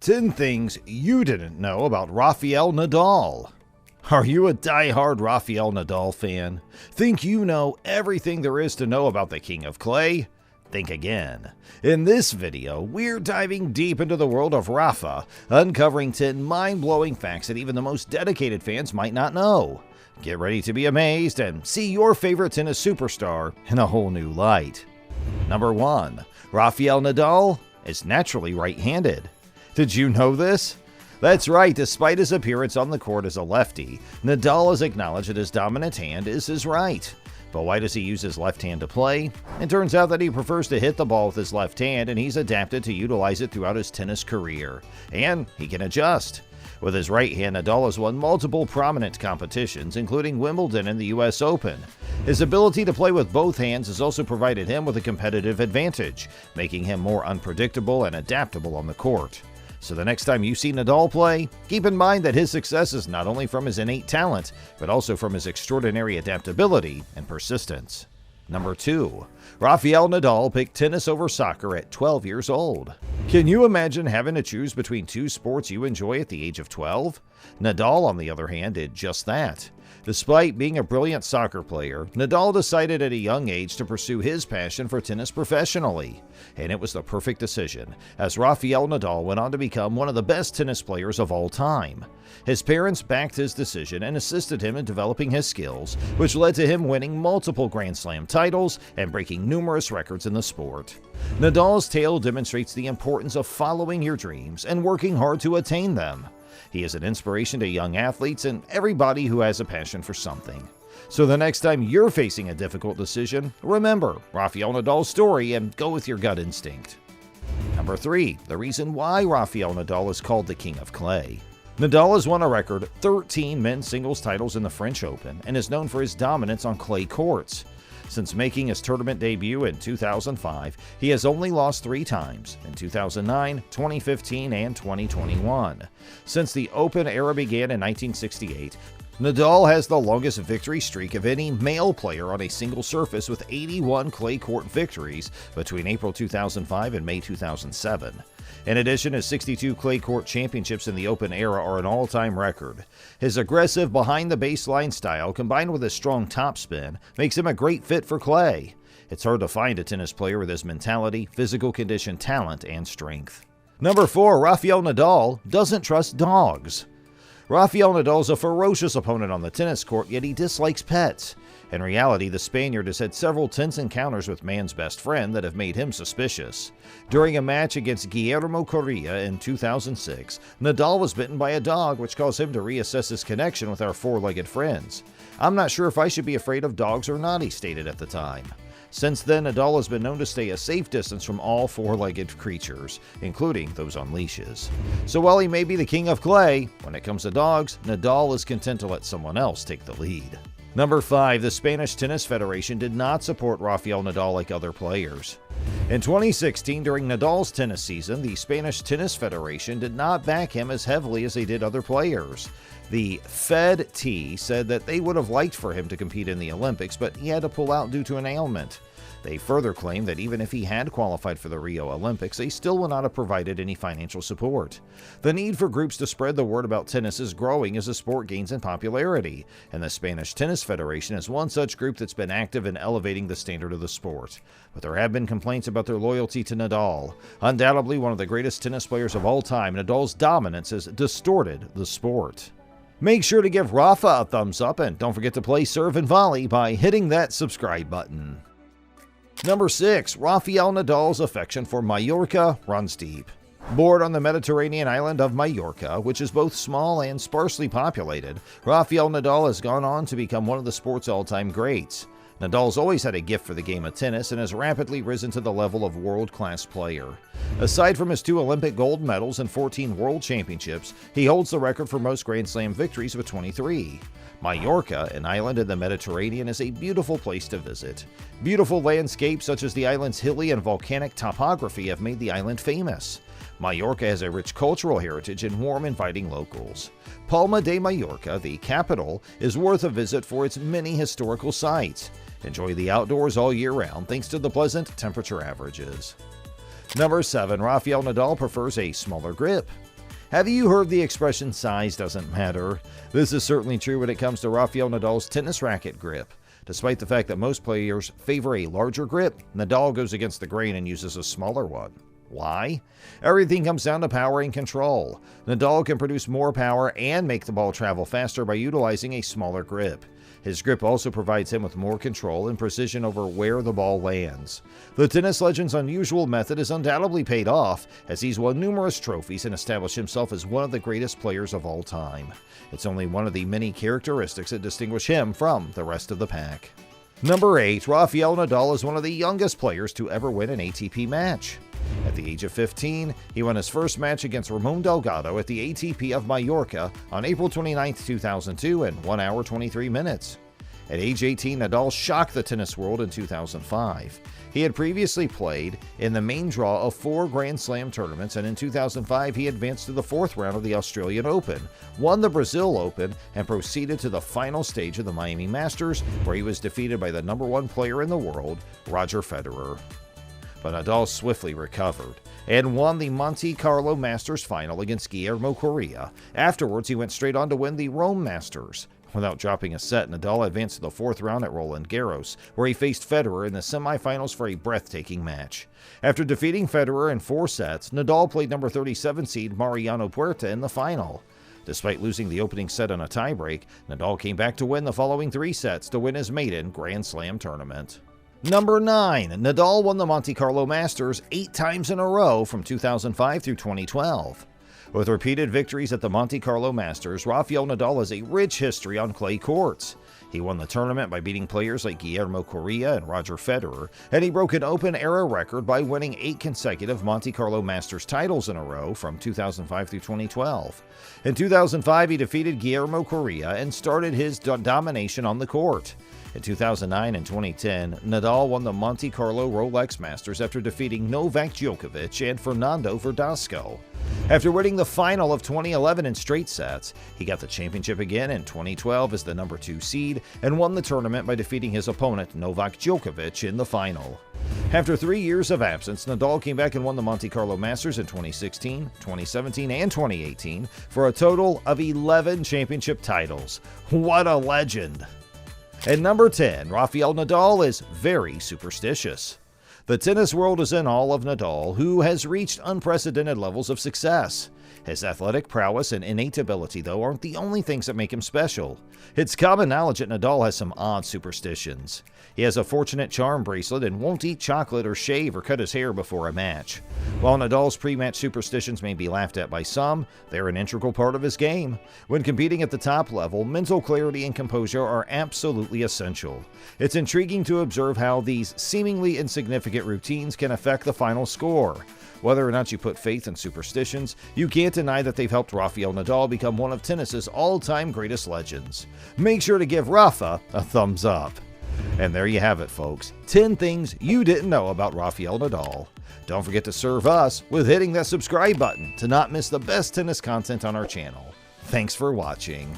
10 things you didn't know about Rafael Nadal. Are you a die-hard Rafael Nadal fan? Think you know everything there is to know about the King of Clay? Think again. In this video, we're diving deep into the world of Rafa, uncovering 10 mind-blowing facts that even the most dedicated fans might not know. Get ready to be amazed and see your favorite tennis superstar in a whole new light. Number 1. Rafael Nadal is naturally right-handed. Did you know this? That's right, despite his appearance on the court as a lefty, Nadal has acknowledged that his dominant hand is his right. But why does he use his left hand to play? It turns out that he prefers to hit the ball with his left hand, and he's adapted to utilize it throughout his tennis career. And he can adjust. With his right hand, Nadal has won multiple prominent competitions, including Wimbledon and the US Open. His ability to play with both hands has also provided him with a competitive advantage, making him more unpredictable and adaptable on the court. So the next time you see Nadal play, keep in mind that his success is not only from his innate talent, but also from his extraordinary adaptability and persistence. Number 2. Rafael Nadal picked tennis over soccer at 12 years old. Can you imagine having to choose between two sports you enjoy at the age of 12? Nadal, on the other hand, did just that. Despite being a brilliant soccer player, Nadal decided at a young age to pursue his passion for tennis professionally. And it was the perfect decision, as Rafael Nadal went on to become one of the best tennis players of all time. His parents backed his decision and assisted him in developing his skills, which led to him winning multiple Grand Slam titles and breaking numerous records in the sport. Nadal's tale demonstrates the importance of following your dreams and working hard to attain them. He is an inspiration to young athletes and everybody who has a passion for something. So the next time you're facing a difficult decision, remember Rafael Nadal's story and go with your gut instinct. Number 3. The reason why Rafael Nadal is called the King of Clay. Nadal has won a record 13 men's singles titles in the French Open and is known for his dominance on clay courts. Since making his tournament debut in 2005, he has only lost 3 times, in 2009, 2015, and 2021. Since the Open era began in 1968, Nadal has the longest victory streak of any male player on a single surface with 81 clay court victories between April 2005 and May 2007. In addition, his 62 clay court championships in the Open era are an all-time record. His aggressive behind-the-baseline style combined with his strong topspin makes him a great fit for clay. It's hard to find a tennis player with his mentality, physical condition, talent, and strength. Number 4. Rafael Nadal doesn't trust dogs. Rafael Nadal is a ferocious opponent on the tennis court, yet he dislikes pets. In reality, the Spaniard has had several tense encounters with man's best friend that have made him suspicious. During a match against Guillermo Correa in 2006, Nadal was bitten by a dog, which caused him to reassess his connection with our four-legged friends. "I'm not sure if I should be afraid of dogs or not," he stated at the time. Since then, Nadal has been known to stay a safe distance from all four-legged creatures, including those on leashes. So while he may be the king of clay, when it comes to dogs, Nadal is content to let someone else take the lead. Number 5. The Spanish Tennis Federation did not support Rafael Nadal like other players. In 2016, during Nadal's tennis season, the Spanish Tennis Federation did not back him as heavily as they did other players. The FED-T said that they would have liked for him to compete in the Olympics, but he had to pull out due to an ailment. They further claimed that even if he had qualified for the Rio Olympics, they still would not have provided any financial support. The need for groups to spread the word about tennis is growing as the sport gains in popularity, and the Spanish Tennis Federation is one such group that's been active in elevating the standard of the sport. But there have been complaints about their loyalty to Nadal. Undoubtedly one of the greatest tennis players of all time, Nadal's dominance has distorted the sport. Make sure to give Rafa a thumbs up and don't forget to play Serve and Volley by hitting that subscribe button. Number 6. Rafael Nadal's affection for Mallorca runs deep. Born on the Mediterranean island of Mallorca, which is both small and sparsely populated, Rafael Nadal has gone on to become one of the sport's all-time greats. Nadal's always had a gift for the game of tennis and has rapidly risen to the level of world-class player. Aside from his 2 Olympic gold medals and 14 world championships, he holds the record for most Grand Slam victories with 23. Mallorca, an island in the Mediterranean, is a beautiful place to visit. Beautiful landscapes such as the island's hilly and volcanic topography have made the island famous. Mallorca has a rich cultural heritage and warm, inviting locals. Palma de Mallorca, the capital, is worth a visit for its many historical sites. Enjoy the outdoors all year round thanks to the pleasant temperature averages. Number 7. Rafael Nadal prefers a smaller grip. Have you heard the expression size doesn't matter? This is certainly true when it comes to Rafael Nadal's tennis racket grip. Despite the fact that most players favor a larger grip, Nadal goes against the grain and uses a smaller one. Why? Everything comes down to power and control. Nadal can produce more power and make the ball travel faster by utilizing a smaller grip. His grip also provides him with more control and precision over where the ball lands. The tennis legend's unusual method has undoubtedly paid off, as he's won numerous trophies and established himself as one of the greatest players of all time. It's only one of the many characteristics that distinguish him from the rest of the pack. Number 8. Rafael Nadal is one of the youngest players to ever win an ATP match. At the age of 15, he won his first match against Ramon Delgado at the ATP of Mallorca on April 29, 2002 in 1 hour 23 minutes. At age 18, Nadal shocked the tennis world in 2005. He had previously played in the main draw of 4 Grand Slam tournaments, and in 2005 he advanced to the 4th round of the Australian Open, won the Brazil Open, and proceeded to the final stage of the Miami Masters, where he was defeated by the number 1 player in the world, Roger Federer. But Nadal swiftly recovered and won the Monte Carlo Masters final against Guillermo Correa. Afterwards, he went straight on to win the Rome Masters. Without dropping a set, Nadal advanced to the 4th round at Roland Garros, where he faced Federer in the semifinals for a breathtaking match. After defeating Federer in 4 sets, Nadal played number 37 seed Mariano Puerta in the final. Despite losing the opening set on a tiebreak, Nadal came back to win the following 3 sets to win his maiden Grand Slam tournament. Number 9. Nadal won the Monte Carlo Masters 8 times in a row from 2005 through 2012. With repeated victories at the Monte Carlo Masters, Rafael Nadal has a rich history on clay courts. He won the tournament by beating players like Guillermo Correa and Roger Federer, and he broke an Open-era record by winning 8 consecutive Monte Carlo Masters titles in a row from 2005 through 2012. In 2005, he defeated Guillermo Correa and started his domination on the court. In 2009 and 2010, Nadal won the Monte Carlo Rolex Masters after defeating Novak Djokovic and Fernando Verdasco. After winning the final of 2011 in straight sets, he got the championship again in 2012 as the number 2 seed and won the tournament by defeating his opponent Novak Djokovic in the final. After 3 years of absence, Nadal came back and won the Monte Carlo Masters in 2016, 2017, and 2018 for a total of 11 championship titles. What a legend! At number 10, Rafael Nadal is very superstitious. The tennis world is in awe of Nadal, who has reached unprecedented levels of success. His athletic prowess and innate ability, though, aren't the only things that make him special. It's common knowledge that Nadal has some odd superstitions. He has a fortunate charm bracelet and won't eat chocolate or shave or cut his hair before a match. While Nadal's pre-match superstitions may be laughed at by some, they're an integral part of his game. When competing at the top level, mental clarity and composure are absolutely essential. It's intriguing to observe how these seemingly insignificant routines can affect the final score. Whether or not you put faith in superstitions, you can't deny that they've helped Rafael Nadal become one of tennis's all-time greatest legends. Make sure to give Rafa a thumbs up. And there you have it, folks. 10 things you didn't know about Rafael Nadal. Don't forget to serve us with hitting that subscribe button to not miss the best tennis content on our channel. Thanks for watching.